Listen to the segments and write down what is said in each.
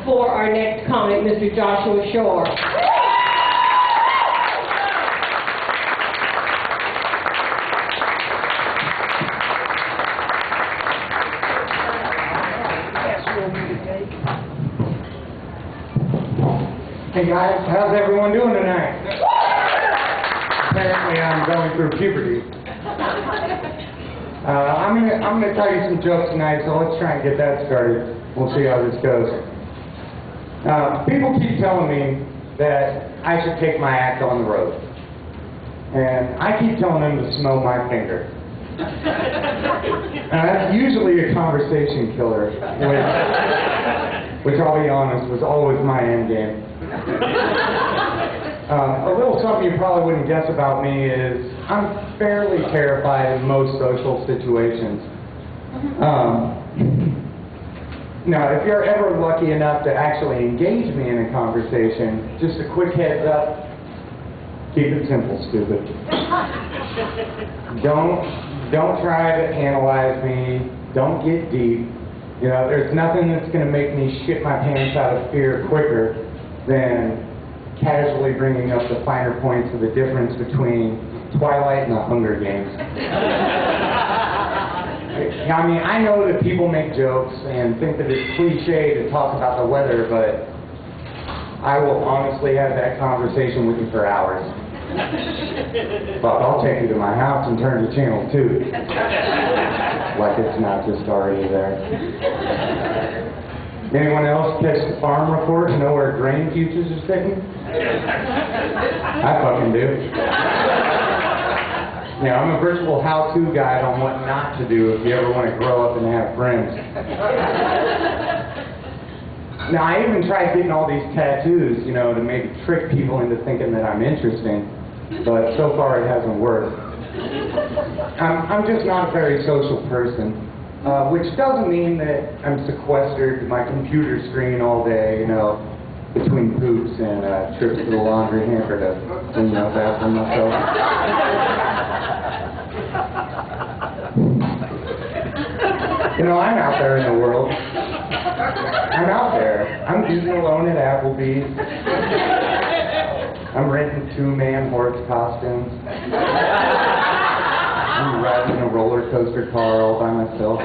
for our next comic, Mr. Joshua Shore. Hey guys, how's everyone doing tonight? Apparently I'm going through puberty. I'm gonna tell you some jokes tonight, so let's try and get that started. We'll see how this goes. People keep telling me that I should take my act on the road. And I keep telling them to smell my finger. Now that's usually a conversation killer, which I'll be honest, was always my end game. A little something you probably wouldn't guess about me is I'm fairly terrified in most social situations. Now, if you're ever lucky enough to actually engage me in a conversation, just a quick heads up, keep it simple, stupid. Don't try to analyze me. Don't get deep. You know, there's nothing that's going to make me shit my pants out of fear quicker than casually bringing up the finer points of the difference between Twilight and the Hunger Games. I mean, I know that people make jokes and think that it's cliche to talk about the weather, but I will honestly have that conversation with you for hours. But I'll take you to my house and turn to channel 2. Like it's not just already there. Anyone else catch the farm report and know where grain futures are sitting? I fucking do. Yeah, I'm a virtual how-to guide on what not to do if you ever want to grow up and have friends. Now, I even tried getting all these tattoos, you know, to maybe trick people into thinking that I'm interesting, but so far it hasn't worked. I'm just not a very social person, which doesn't mean that I'm sequestered to my computer screen all day, you know, between poops and trips to the laundry hamper to clean up after myself. You know, I'm out there in the world. I'm out there. I'm using alone at Applebee's. I'm renting 2-man horse costumes. I'm riding a roller coaster car all by myself.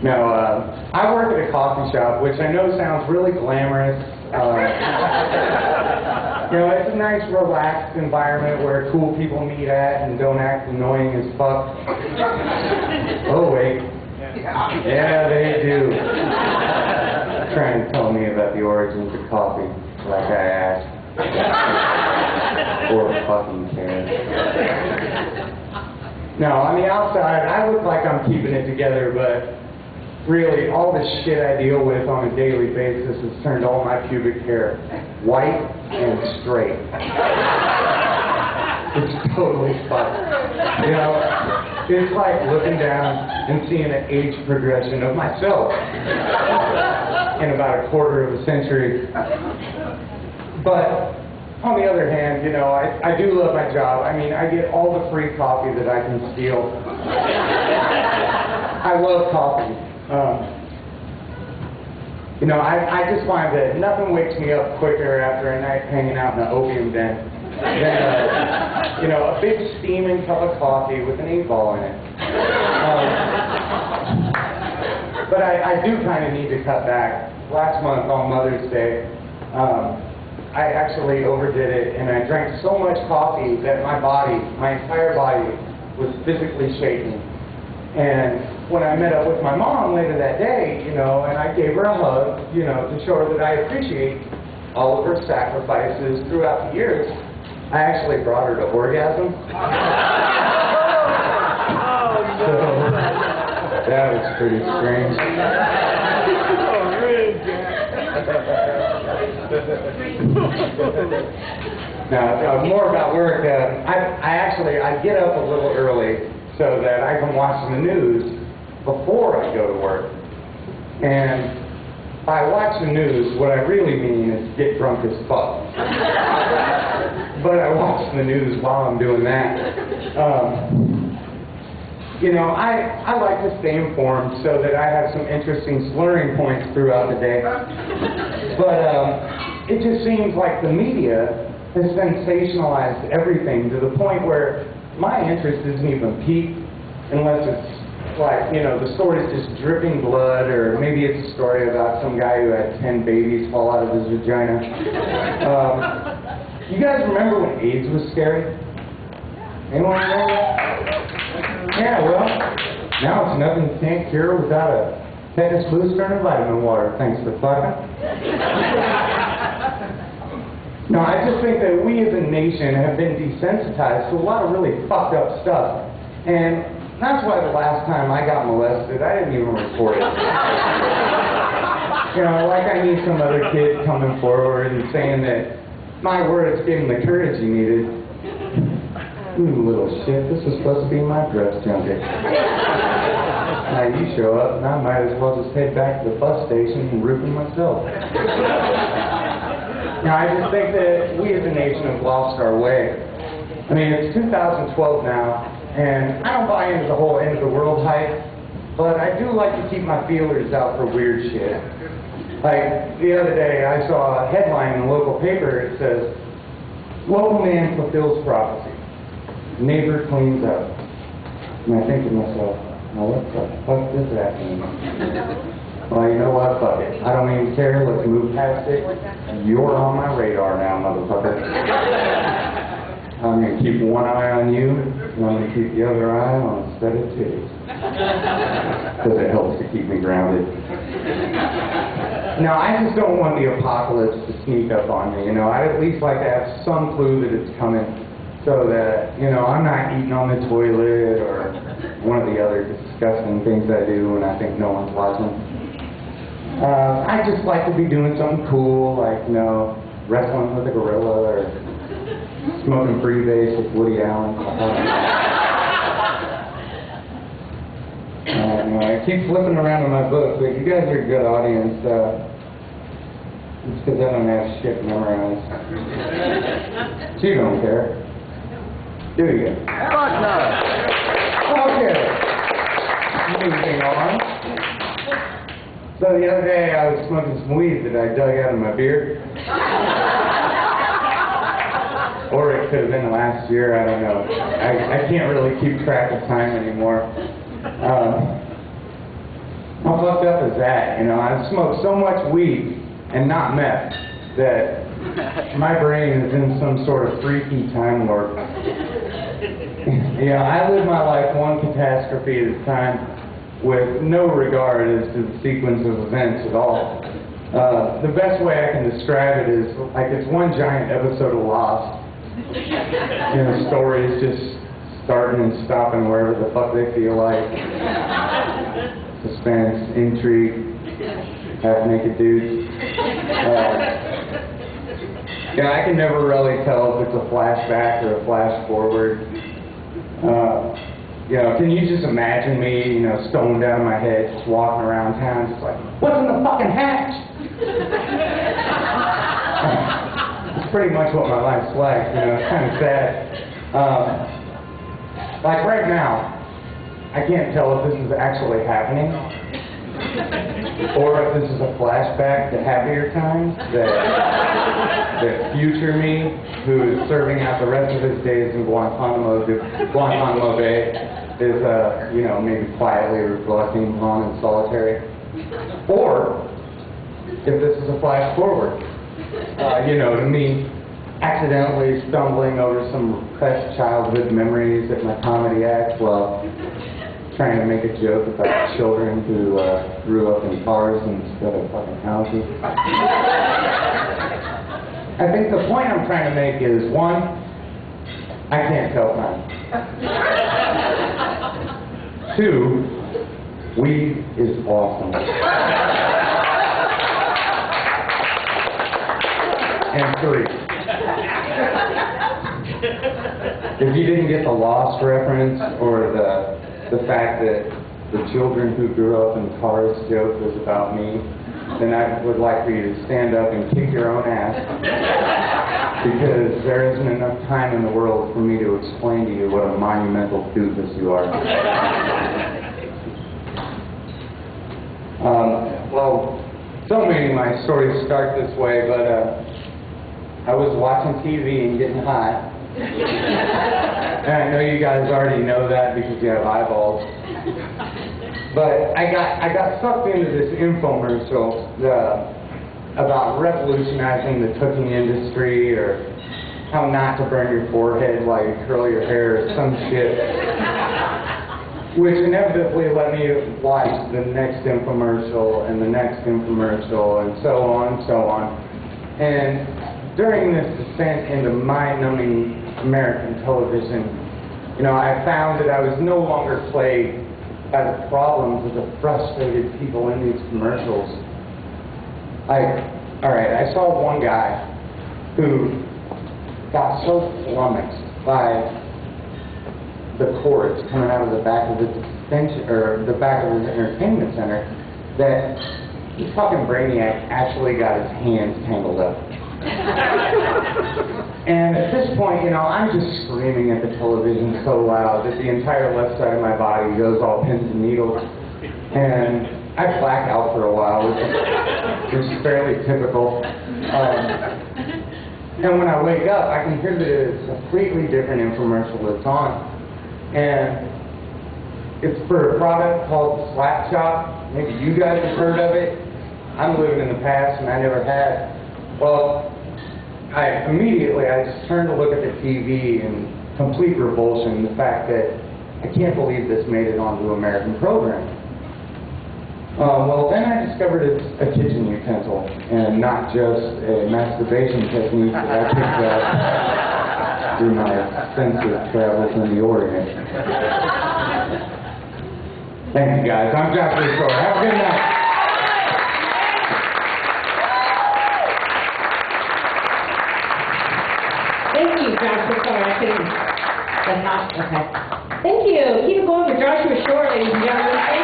Now, I work at a coffee shop, which I know sounds really glamorous. You know, it's a nice, relaxed environment where cool people meet at and don't act annoying as fuck. Oh, wait. Yeah, they do. Trying to tell me about the origins of coffee, like I asked. Or fucking care. No, on the outside, I look like I'm keeping it together, but really, all the shit I deal with on a daily basis has turned all my pubic hair white and straight. It's totally fucked. You know, it's like looking down and seeing an age progression of myself in about a quarter of a century. But on the other hand, you know, I do love my job. I mean, I get all the free coffee that I can steal. I love coffee. You know, I just find that nothing wakes me up quicker after a night hanging out in an opium den than, you know, a big steaming cup of coffee with an 8-ball in it. But I do kind of need to cut back. Last month on Mother's Day, I actually overdid it, and I drank so much coffee that my entire body, was physically shaking. And when I met up with my mom later that day, you know, and I gave her a hug, you know, to show her that I appreciate all of her sacrifices throughout the years, I actually brought her to orgasm. So, that was pretty strange. Now, more about work. I get up a little early so that I can watch the news before I go to work. And by watch the news, what I really mean is get drunk as fuck. But I watch the news while I'm doing that. you know, I like to stay informed so that I have some interesting slurring points throughout the day. But it just seems like the media has sensationalized everything to the point where my interest isn't even piqued unless it's like, you know, the story's just dripping blood, or maybe it's a story about some guy who had 10 babies fall out of his vagina. You guys remember when AIDS was scary? Anyone remember? Yeah, well, now it's nothing you can't cure without a tetanus booster and a vitamin water, thanks to topeka. No, I just think that we as a nation have been desensitized to a lot of really fucked up stuff. And that's why the last time I got molested, I didn't even report it. You know, like I need some other kid coming forward and saying that my words gave him the courage he needed. You little shit, this is supposed to be my dress junket. Now you show up, and I might as well just head back to the bus station and root him myself. Now, I just think that we as a nation have lost our way. I mean, it's 2012 now, and I don't buy into the whole end of the world hype, but I do like to keep my feelers out for weird shit. Like, the other day, I saw a headline in the local paper. It says, "Local man fulfills prophecy. Neighbor cleans up." And I think to myself, now what the fuck does that mean? Well, you know what? Fuck it. I don't even care. Let's move past it. You're on my radar now, motherfucker. I'm going to keep one eye on you, and I'm going to keep the other eye on a set of titties. Because it helps to keep me grounded. Now, I just don't want the apocalypse to sneak up on me. You know, I'd at least like to have some clue that it's coming, so that, you know, I'm not eating on the toilet or one of the other disgusting things I do when I think no one's watching. I just like to be doing something cool, like, you know, wrestling with a gorilla or smoking freebase with Woody Allen. I keep flipping around in my book, but you guys are a good audience. It's because I don't have shit memorized. So you don't care. Do you? Fuck no. Okay. Moving on. So the other day I was smoking some weed that I dug out of my beard. Or it could have been last year, I don't know. I can't really keep track of time anymore. How fucked up is that? You know, I've smoked so much weed and not meth that my brain is in some sort of freaky time warp. Yeah, I live my life one catastrophe at a time with no regard as to the sequence of events at all. The best way I can describe it is like it's one giant episode of Lost. You know, stories just starting and stopping wherever the fuck they feel like. Suspense, intrigue, half-naked dudes. Yeah, I can never really tell if it's a flashback or a flash forward. You know, can you just imagine me, you know, stoned out of my head, just walking around town, just like, what's in the fucking hatch? It's pretty much what my life's like, you know, it's kind of sad. Like right now, I can't tell if this is actually happening, or if this is a flashback to happier times, that future me, who is serving out the rest of his days in Guantanamo Bay, is, you know, maybe quietly reflecting on and solitary. Or, if this is a flash forward, you know, to me, accidentally stumbling over some repressed childhood memories at my comedy act while trying to make a joke about children who grew up in cars instead of fucking houses. I think the point I'm trying to make is, one, I can't tell time. Two, weed is awesome. And three, if you didn't get the Lost reference or the fact that the children who grew up in cars joke was about me, then I would like for you to stand up and kick your own ass because there isn't enough time in the world for me to explain to you what a monumental doofus you are. Well, so many of my stories start this way, but I was watching TV and getting high. And I know you guys already know that because you have eyeballs. But I got sucked into this infomercial about revolutionizing the cooking industry, or how not to burn your forehead while you curl your hair, or some shit. Which inevitably let me watch the next infomercial and the next infomercial and so on and so on. And during this descent into mind-numbing American television, you know, I found that I was no longer plagued by the problems of the frustrated people in these commercials. I saw one guy who got so flummoxed by the cords coming out of the back of his extension, or the back of his entertainment center, that this fucking brainiac actually got his hands tangled up. And at this point, you know, I'm just screaming at the television so loud that the entire left side of my body goes all pins and needles. And I black out for a while, which is fairly typical. And when I wake up, I can hear that it's a completely different infomercial that's on. And it's for a product called Slap Chop. Maybe you guys have heard of it. I'm living in the past and I never had. Well, I just turned to look at the TV in complete revulsion, the fact that I can't believe this made it onto American programming. Well, then I discovered it's a kitchen utensil and not just a masturbation technique that I picked up through my extensive travels in the Orient. Thank you guys. I'm Joshua Shore. Have a good night. Thank you, Joshua Shore. I couldn't. That's not okay. Thank you. Keep it going for Joshua Shore, ladies and gentlemen.